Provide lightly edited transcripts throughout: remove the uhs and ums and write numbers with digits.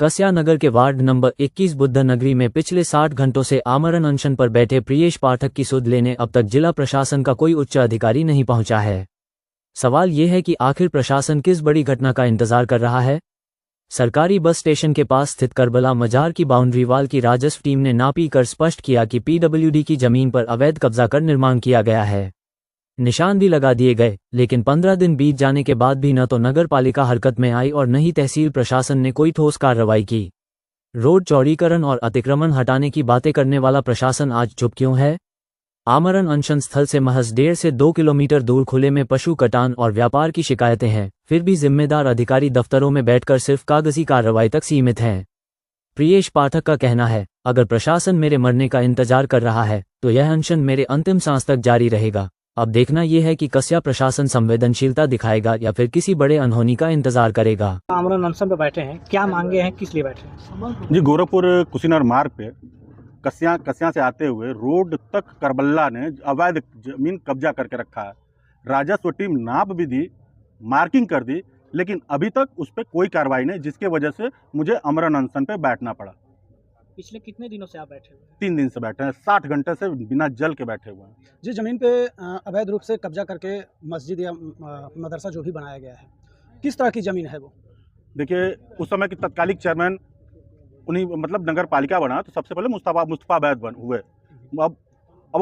कस्या नगर के ward number 21 Buddha नगरी में पिछले 60 घंटों से आमरण अनशन पर बैठे प्रियेश पाठक की सुध लेने अब तक जिला प्रशासन का कोई उच्च अधिकारी नहीं पहुंचा है। सवाल ये है कि आखिर प्रशासन किस बड़ी घटना का इंतजार कर रहा है। सरकारी बस स्टेशन के पास स्थित करबला मजार की बाउंड्री वाल की राजस्व टीम ने नापी कर स्पष्ट किया कि पीडब्ल्यूडी की जमीन पर अवैध कब्जा कर निर्माण किया गया है। निशान भी लगा दिए गए, लेकिन 15 दिन बीत जाने के बाद भी न तो नगर पालिका हरकत में आई और न ही तहसील प्रशासन ने कोई ठोस कार्रवाई की। रोड चौड़ीकरण और अतिक्रमण हटाने की बातें करने वाला प्रशासन आज चुप क्यों है? आमरण अनशन स्थल से महज 1.5 से 2 किलोमीटर दूर खुले में पशु कटान और व्यापार की शिकायतें हैं, फिर भी जिम्मेदार अधिकारी दफ्तरों में बैठकर सिर्फ कागजी कार्रवाई तक सीमित हैं। प्रियेश पाठक का कहना है, अगर प्रशासन मेरे मरने का इंतजार कर रहा है तो यह अनशन मेरे अंतिम सांस तक जारी रहेगा। अब देखना यह है कि कस्या प्रशासन संवेदनशीलता दिखाएगा या फिर किसी बड़े अनहोनी का इंतजार करेगा। आमरण अनशन पे बैठे हैं, क्या मांगे हैं, किस लिए बैठे हैं? जी, गोरखपुर कुशीनगर मार्ग पे कस्या से आते हुए रोड तक करबल्ला ने अवैध जमीन कब्जा करके रखा है। राजस्व टीम नाप भी दी, मार्किंग कर दी, लेकिन अभी तक उस पर कोई कार्रवाई नहीं, जिसके वजह से मुझे आमरण अनशन पे बैठना पड़ा। पिछले कितने दिनों से आप बैठे हुए हैं? 3 दिन से बैठे हैं, 60 घंटे से बिना जल के बैठे हुए हैं। जिस जमीन पे अवैध रूप से कब्जा करके मस्जिद या मदरसा जो भी बनाया गया है, किस तरह की जमीन है वो? देखिए, उस समय के तत्कालिक चेयरमैन उन्हीं मतलब नगर पालिका बना तो सबसे पहले मुस्तफा बैद हुए। अब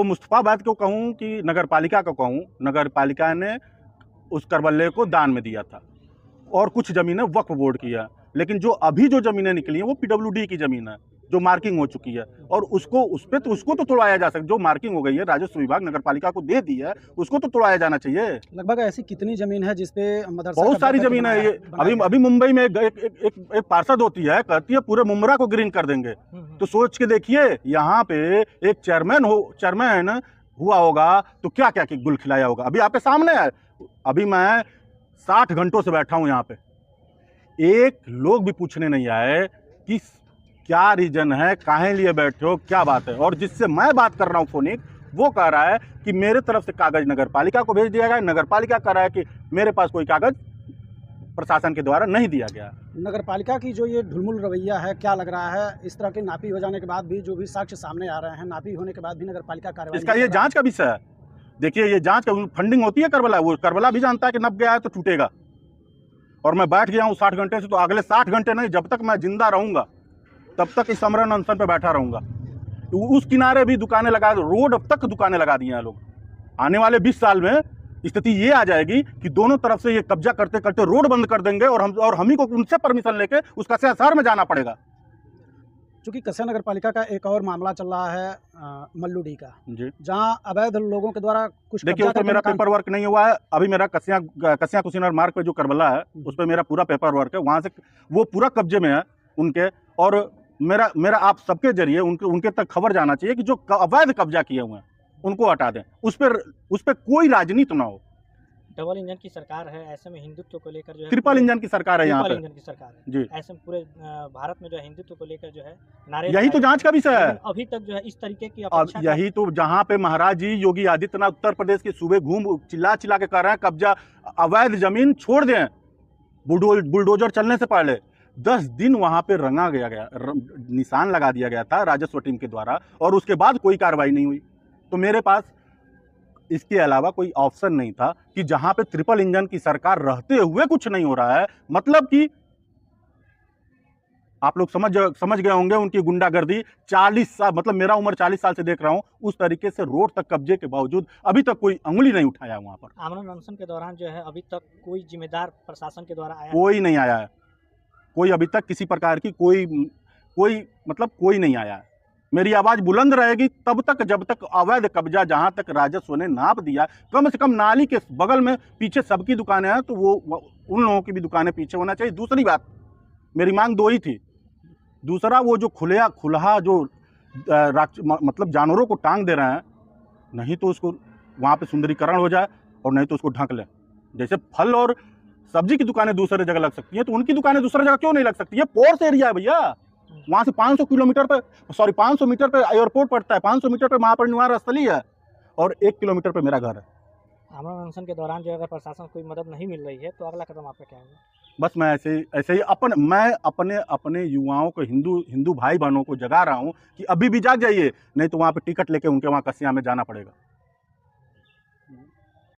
मुस्तफा बैद को कहूँ कि नगर पालिका को कहूँ, नगर पालिका ने उस करबल्ले को दान में दिया था और कुछ ज़मीनें वक्फ बोर्ड की है, लेकिन जो अभी जो ज़मीनें निकली हैं वो पीडब्ल्यूडी की ज़मीन है जो मार्किंग हो चुकी है, और उसको तो तोड़वाया जा सकता। जो मार्किंग हो गई है, राजस्व विभाग नगर पालिका को दे दी है, उसको तो तोड़वाया जाना चाहिए। लगभग ऐसी कितनी जमीन है जिसपे मदरसा? बहुत सारी जमीन है। ये अभी मुंबई में एक पार्षद होती है, कहती है पूरे मुमरा को ग्रीन कर देंगे। तो सोच के देखिए, यहाँ पे एक चेयरमैन हुआ होगा तो क्या क्या गुल खिलाया होगा। अभी आपके सामने है, अभी मैं 60 घंटों से बैठा हूँ यहाँ पे, एक लोग भी पूछने नहीं आए कि क्या रीजन है, काहे लिए बैठे हो, क्या बात है। और जिससे मैं बात कर रहा हूँ फोनिक, वो कह रहा है कि मेरे तरफ से कागज नगर पालिका को भेज दिया गया। नगर पालिका कह रहा है कि मेरे पास कोई कागज प्रशासन के द्वारा नहीं दिया गया। नगर पालिका की जो ये ढुलमुल रवैया है, क्या लग रहा है इस तरह की नापी हो जाने के बाद भी, जो भी साक्ष्य सामने आ रहे हैं, नापी होने के बाद भी नगर पालिका कार्रवाई? इसका ये जांच का विषय है। देखिए, ये जांच का फंडिंग होती है करबला, वो करबला भी जानता है कि नप गया है तो टूटेगा। और मैं बैठ गया हूँ 60 घंटे से, तो अगले 60 घंटे नहीं, जब तक मैं जिंदा रहूंगा तब तक इस आमरण अनशन पे बैठा रहूंगा। तो उस किनारे भी दुकानें लगा, रोड अब तक दुकानें लगा दी हैं लोग। आने वाले 20 साल में स्थिति ये आ जाएगी कि दोनों तरफ से ये कब्जा करते करते रोड बंद कर देंगे और हम ही को उनसे परमिशन लेके उस कस्या शहर में जाना पड़ेगा। चूंकि कस्या नगर पालिका का एक और मामला चल रहा है मल्लूडी का, जहां अवैध लोगों के द्वारा कुछ, देखिए, उस पर मेरा पेपर वर्क नहीं हुआ है। अभी मेरा कस्या कुशीनगर मार्ग पे जो करबला है उस पर मेरा पूरा पेपर वर्क है, वहां से वो पूरा कब्जे में है उनके। और मेरा आप सबके जरिए उनके तक खबर जाना चाहिए कि जो अवैध कब्जा किए हुए हैं उनको हटा दें, उस पर कोई राजनीति ना हो। डबल इंजन की सरकार है, ऐसे में हिंदुत्व को लेकर जो है ट्रिपल इंजन की सरकार है यहाँ पे। इंजन की सरकार है जी। ऐसे में पूरे भारत में जो है हिंदुत्व को लेकर जो है नारे, यही तो जांच का विषय है। अभी तक जो है इस तरीके की अब यही तो, जहाँ पे महाराज जी योगी आदित्यनाथ उत्तर प्रदेश के सूबे घूम चिल्ला के कर रहे हैं कब्जा, अवैध जमीन छोड़ दें, बुलडोजर चलने से पहले 10 दिन वहां पे रंगा गया निशान लगा दिया गया था राजस्व टीम के द्वारा, और उसके बाद कोई कार्रवाई नहीं हुई। तो मेरे पास इसके अलावा कोई ऑप्शन नहीं था कि जहां पे ट्रिपल इंजन की सरकार रहते हुए कुछ नहीं हो रहा है, मतलब कि आप लोग समझ गए होंगे उनकी गुंडागर्दी। 40 साल, मतलब मेरा उम्र 40 साल से देख रहा हूं, उस तरीके से रोड तक कब्जे के बावजूद अभी तक कोई अंगुली नहीं उठाया वहां पर। आमरण अनशन के दौरान जो है अभी तक कोई जिम्मेदार प्रशासन के द्वारा आया? कोई नहीं आया है, कोई अभी तक किसी प्रकार की कोई नहीं आया है। मेरी आवाज बुलंद रहेगी तब तक जब तक अवैध कब्जा, जहां तक राजस्व ने नाप दिया, कम से कम नाली के बगल में पीछे सबकी दुकानें हैं तो वो उन लोगों की भी दुकानें पीछे होना चाहिए। दूसरी बात, मेरी मांग 2 ही थी। दूसरा, वो जो खुला जो मतलब जानवरों को टांग दे रहे हैं, नहीं तो उसको वहाँ पे सुंदरीकरण हो जाए और नहीं तो उसको ढक लें। जैसे फल और सब्जी की दुकानें दूसरी जगह लग सकती हैं, तो उनकी दुकानें दूसरी जगह क्यों नहीं लग सकती है? पोर्स एरिया है भैया, वहाँ से 500 मीटर पे एयरपोर्ट पड़ता है, 500 मीटर पे महापरिनिर्वाण स्थली है और 1 किलोमीटर पे मेरा घर है। आमरण अनशन के दौरान जो अगर प्रशासन को कोई मदद नहीं मिल रही है तो अगला कदम आपका क्या होगा? बस मैं ऐसे ही मैं अपने युवाओं को, हिंदू भाई बहनों को जगा रहा हूँ कि अभी भी जाग जाइए, नहीं तो वहाँ पे टिकट लेके उनके वहाँ कसिया में जाना पड़ेगा।